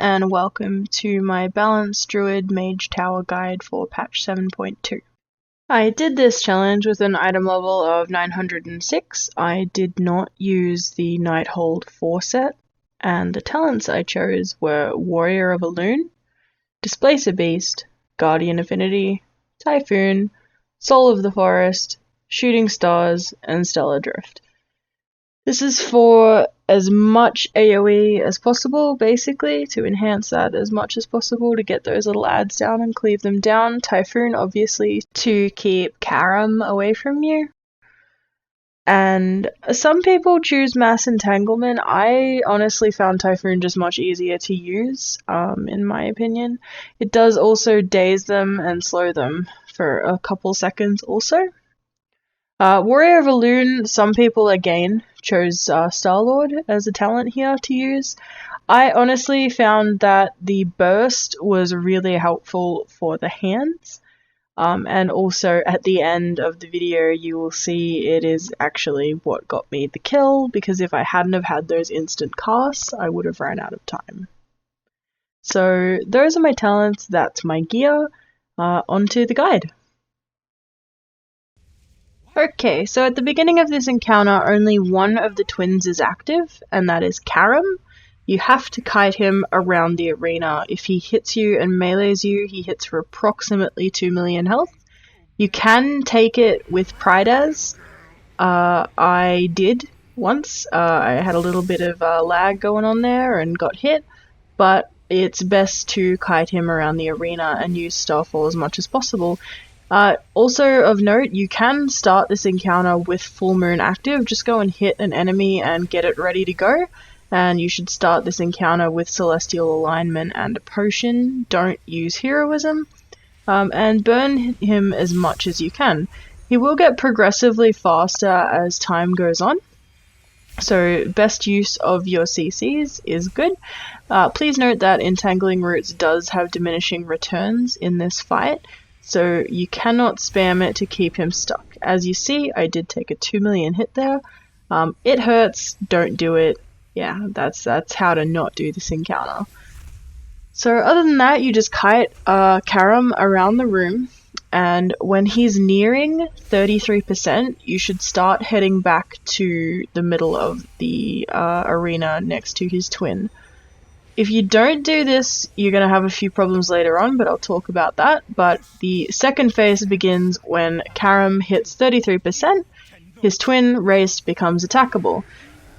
and welcome to my Balanced Druid Mage Tower guide for patch 7.2. I did this challenge with an item level of 906. I did not use the Nighthold 4 set, and the talents I chose were Warrior of a Loon, Displacer Beast, Guardian Affinity, Typhoon, Soul of the Forest, Shooting Stars, and Stellar Drift. This is for as much AoE as possible, basically, to enhance that as much as possible, to get those little adds down and cleave them down. Typhoon, obviously, to keep Karam away from you. And some people choose Mass Entanglement. I honestly found Typhoon just much easier to use, in my opinion. It does also daze them and slow them for a couple seconds also. Warrior of a Loon, some people again chose Star-Lord as a talent here to use. I honestly found that the burst was really helpful for the hands, and also at the end of the video you will see it is actually what got me the kill, because if I hadn't have had those instant casts I would have ran out of time. So those are my talents, that's my gear, onto the guide. Okay, so at the beginning of this encounter, only one of the twins is active, and that is Karam. You have to kite him around the arena. If he hits you and melees you, he hits for approximately 2 million health. You can take it with Prideas. I did once. I had a little bit of lag going on there and got hit, but it's best to kite him around the arena and use Starfall as much as possible. Also of note, you can start this encounter with Full Moon active. Just go and hit an enemy and get it ready to go. And you should start this encounter with Celestial Alignment and a potion. Don't use Heroism. And burn him as much as you can. He will get progressively faster as time goes on. So best use of your CCs is good. Please note that Entangling Roots does have diminishing returns in this fight, so you cannot spam it to keep him stuck. As you see, I did take a 2 million hit there. It hurts, don't do it. Yeah, that's how to not do this encounter. So other than that, you just kite Karam around the room, and when he's nearing 33%, you should start heading back to the middle of the arena next to his twin. If you don't do this, you're going to have a few problems later on, but I'll talk about that. But the second phase begins when Karam hits 33%, his twin Race becomes attackable.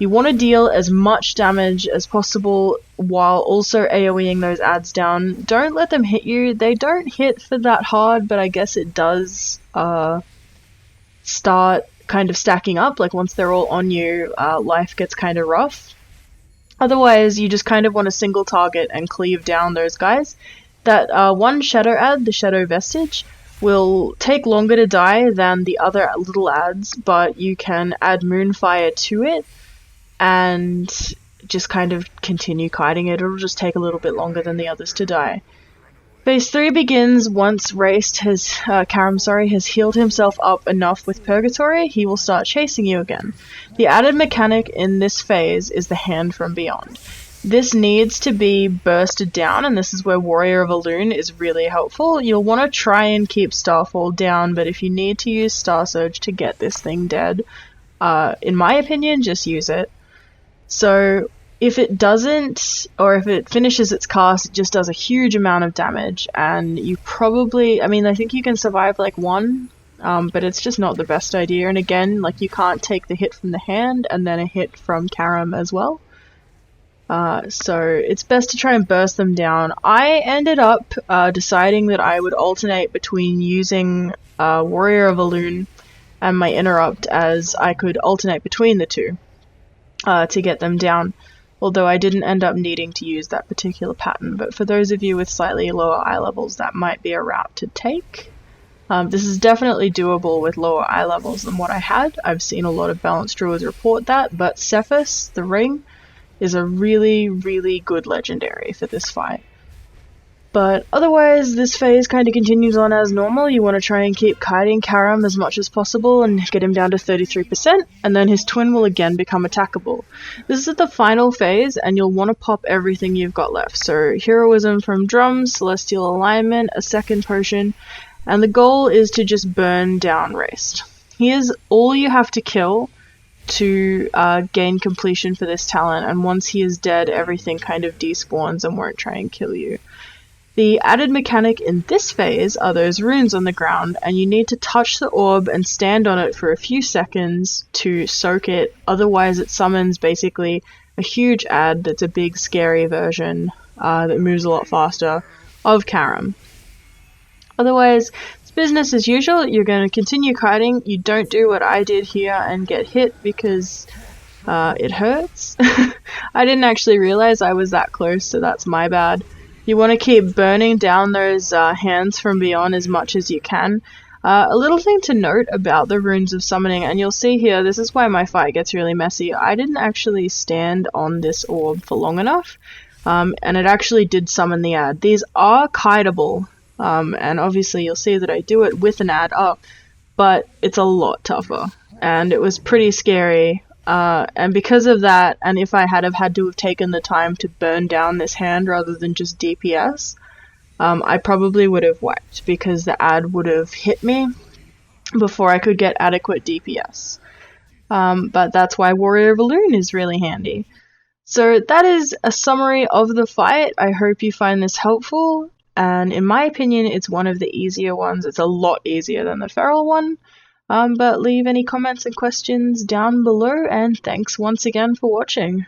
You want to deal as much damage as possible while also AoEing those adds down. Don't let them hit you. They don't hit for that hard, but I guess it does start kind of stacking up. Like once they're all on you, life gets kind of rough. Otherwise, you just kind of want to single target and cleave down those guys. That one shadow ad, the Shadow Vestige, will take longer to die than the other little ads, but you can add Moonfire to it and just kind of continue kiting it. It'll just take a little bit longer than the others to die. Phase 3 begins once Karam has healed himself up enough with Purgatory. He will start chasing you again. The added mechanic in this phase is the Hand from Beyond. This needs to be bursted down, and this is where Warrior of a Loon is really helpful. You'll want to try and keep Starfall down, but if you need to use Star Surge to get this thing dead, in my opinion, just use it. So if it doesn't, or if it finishes its cast, it just does a huge amount of damage, and you probably, I think you can survive like one, but it's just not the best idea. And again, like you can't take the hit from the hand and then a hit from Karam as well. So it's best to try and burst them down. I ended up deciding that I would alternate between using Warrior of a Loon and my Interrupt, as I could alternate between the two to get them down. Although I didn't end up needing to use that particular pattern, but for those of you with slightly lower eye levels, that might be a route to take. This is definitely doable with lower eye levels than what I had. I've seen a lot of Balanced Druids report that, but Cephas, the Ring, is a really, really good legendary for this fight. But otherwise, this phase kind of continues on as normal. You want to try and keep kiting Karam as much as possible and get him down to 33%, and then his twin will again become attackable. This is the final phase, and you'll want to pop everything you've got left. So heroism from drums, celestial alignment, a second potion, and the goal is to just burn down Haste. Here's all you have to kill to gain completion for this talent, and once he is dead, everything kind of despawns and won't try and kill you. The added mechanic in this phase are those runes on the ground, and you need to touch the orb and stand on it for a few seconds to soak it, otherwise it summons basically a huge ad that's a big scary version that moves a lot faster of Karam. Otherwise, it's business as usual. You're going to continue kiting. You don't do what I did here and get hit because it hurts. I didn't actually realize I was that close, so that's my bad. You want to keep burning down those hands from beyond as much as you can. A little thing to note about the runes of summoning, and you'll see here, this is why my fight gets really messy. I didn't actually stand on this orb for long enough, and it actually did summon the ad. These are kiteable, and obviously you'll see that I do it with an ad up, but it's a lot tougher, and it was pretty scary. And because of that, and if I had to have taken the time to burn down this hand rather than just DPS, I probably would have wiped because the ad would have hit me before I could get adequate DPS. But that's why Warrior Balloon is really handy. So that is a summary of the fight. I hope you find this helpful, and in my opinion, it's one of the easier ones. It's a lot easier than the Feral one. But leave any comments and questions down below, and thanks once again for watching.